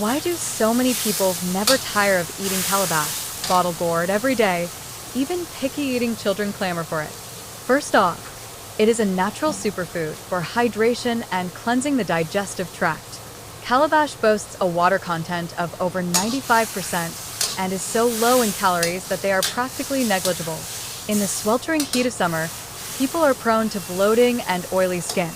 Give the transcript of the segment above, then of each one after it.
Why do so many people never tire of eating calabash, bottle gourd every day? Even picky-eating children clamor for it. First off, it is a natural superfood for hydration and cleansing the digestive tract. Calabash boasts a water content of over 95% and is so low in calories that they are practically negligible. In the sweltering heat of summer, people are prone to bloating and oily skin.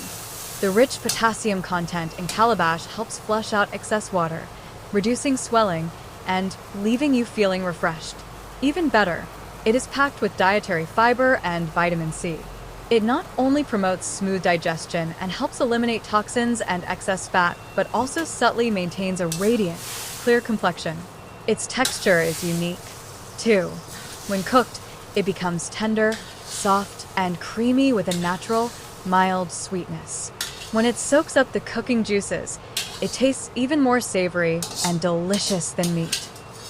The rich potassium content in calabash helps flush out excess water, reducing swelling and leaving you feeling refreshed. Even better, it is packed with dietary fiber and vitamin C. It not only promotes smooth digestion and helps eliminate toxins and excess fat, but also subtly maintains a radiant, clear complexion. Its texture is unique, too. When cooked, it becomes tender, soft, and creamy with a natural, mild sweetness. When it soaks up the cooking juices, it tastes even more savory and delicious than meat.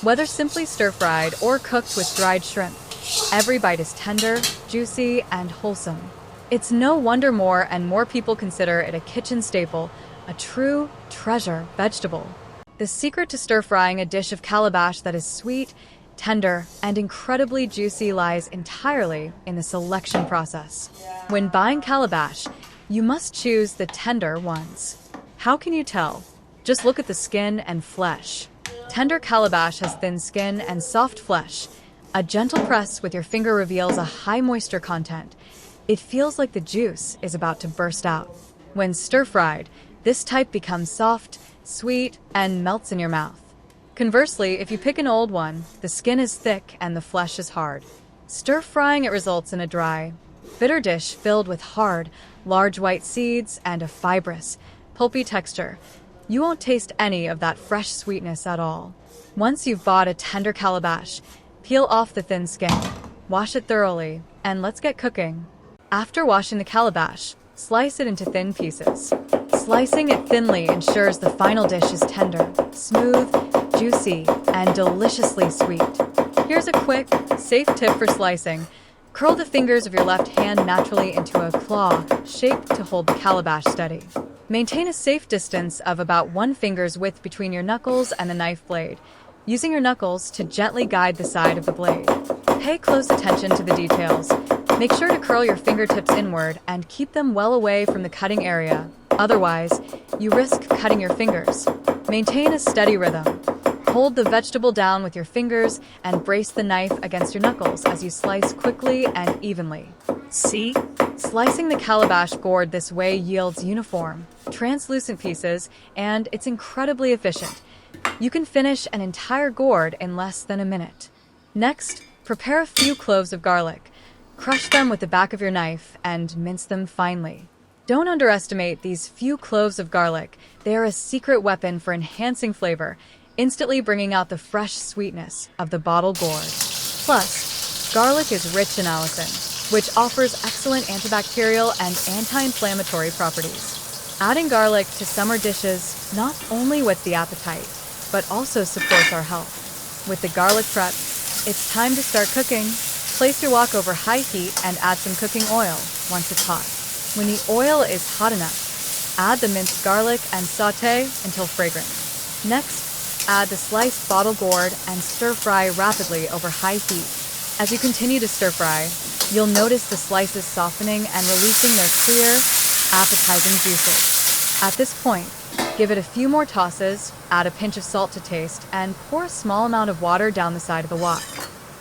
Whether simply stir-fried or cooked with dried shrimp, every bite is tender, juicy, and wholesome. It's no wonder more and more people consider it a kitchen staple, a true treasure vegetable. The secret to stir-frying a dish of calabash that is sweet, tender, and incredibly juicy lies entirely in the selection process. When buying calabash, you must choose the tender ones. How can you tell? Just look at the skin and flesh. Tender calabash has thin skin and soft flesh. A gentle press with your finger reveals a high moisture content. It feels like the juice is about to burst out. When stir-fried, this type becomes soft, sweet, and melts in your mouth. Conversely, if you pick an old one, the skin is thick and the flesh is hard. Stir-frying it results in a dry, bitter dish filled with hard, large white seeds and a fibrous, pulpy texture. You won't taste any of that fresh sweetness at all. Once you've bought a tender calabash, peel off the thin skin, wash it thoroughly, and let's get cooking. After washing the calabash, slice it into thin pieces. Slicing it thinly ensures the final dish is tender, smooth, juicy, and deliciously sweet. Here's a quick, safe tip for slicing. Curl the fingers of your left hand naturally into a claw shape to hold the calabash steady. Maintain a safe distance of about 1 finger's width between your knuckles and the knife blade, using your knuckles to gently guide the side of the blade. Pay close attention to the details. Make sure to curl your fingertips inward and keep them well away from the cutting area. Otherwise, you risk cutting your fingers. Maintain a steady rhythm. Hold the vegetable down with your fingers and brace the knife against your knuckles as you slice quickly and evenly. See? Slicing the calabash gourd this way yields uniform, translucent pieces, and it's incredibly efficient. You can finish an entire gourd in less than a minute. Next, prepare a few cloves of garlic. Crush them with the back of your knife and mince them finely. Don't underestimate these few cloves of garlic. They are a secret weapon for enhancing flavor, instantly bringing out the fresh sweetness of the bottle gourd. Plus, garlic is rich in allicin, which offers excellent antibacterial and anti-inflammatory properties. Adding garlic to summer dishes not only whets the appetite, but also supports our health. With the garlic prep, it's time to start cooking. Place your wok over high heat and add some cooking oil once it's hot. When the oil is hot enough, add the minced garlic and sauté until fragrant. Next, add the sliced bottle gourd and stir-fry rapidly over high heat. As you continue to stir-fry, you'll notice the slices softening and releasing their clear, appetizing juices. At this point, give it a few more tosses, add a pinch of salt to taste, and pour a small amount of water down the side of the wok.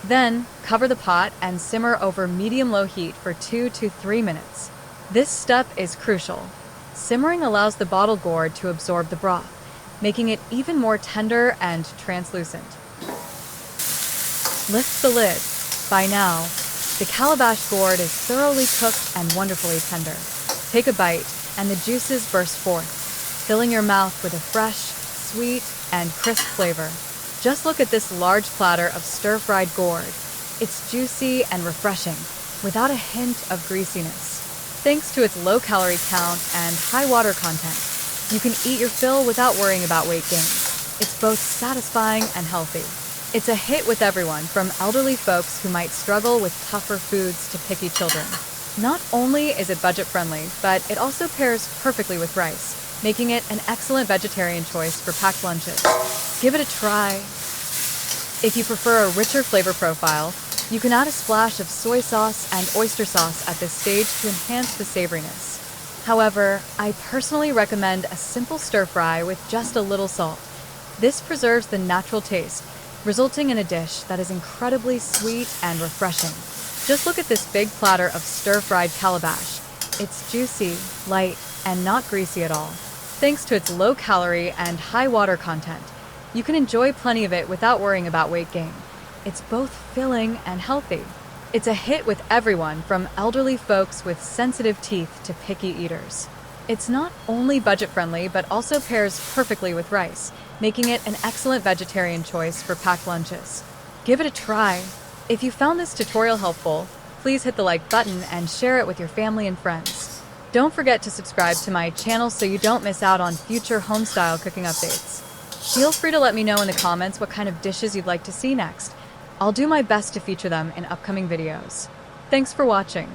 Then, cover the pot and simmer over medium-low heat for 2 to 3 minutes. This step is crucial. Simmering allows the bottle gourd to absorb the broth, making it even more tender and translucent. Lift the lid. By now, the calabash gourd is thoroughly cooked and wonderfully tender. Take a bite, and the juices burst forth, filling your mouth with a fresh, sweet, and crisp flavor. Just look at this large platter of stir-fried gourd. It's juicy and refreshing, without a hint of greasiness. Thanks to its low calorie count and high water content, you can eat your fill without worrying about weight gain. It's both satisfying and healthy. It's a hit with everyone, from elderly folks who might struggle with tougher foods to picky children. Not only is it budget-friendly, but it also pairs perfectly with rice, making it an excellent vegetarian choice for packed lunches. Give it a try. If you prefer a richer flavor profile, you can add a splash of soy sauce and oyster sauce at this stage to enhance the savoriness. However, I personally recommend a simple stir-fry with just a little salt. This preserves the natural taste, resulting in a dish that is incredibly sweet and refreshing. Just look at this big platter of stir-fried calabash. It's juicy, light, and not greasy at all. Thanks to its low calorie and high water content, you can enjoy plenty of it without worrying about weight gain. It's both filling and healthy. It's a hit with everyone, from elderly folks with sensitive teeth to picky eaters. It's not only budget-friendly, but also pairs perfectly with rice, making it an excellent vegetarian choice for packed lunches. Give it a try. If you found this tutorial helpful, please hit the like button and share it with your family and friends. Don't forget to subscribe to my channel so you don't miss out on future home-style cooking updates. Feel free to let me know in the comments what kind of dishes you'd like to see next. I'll do my best to feature them in upcoming videos. Thanks for watching.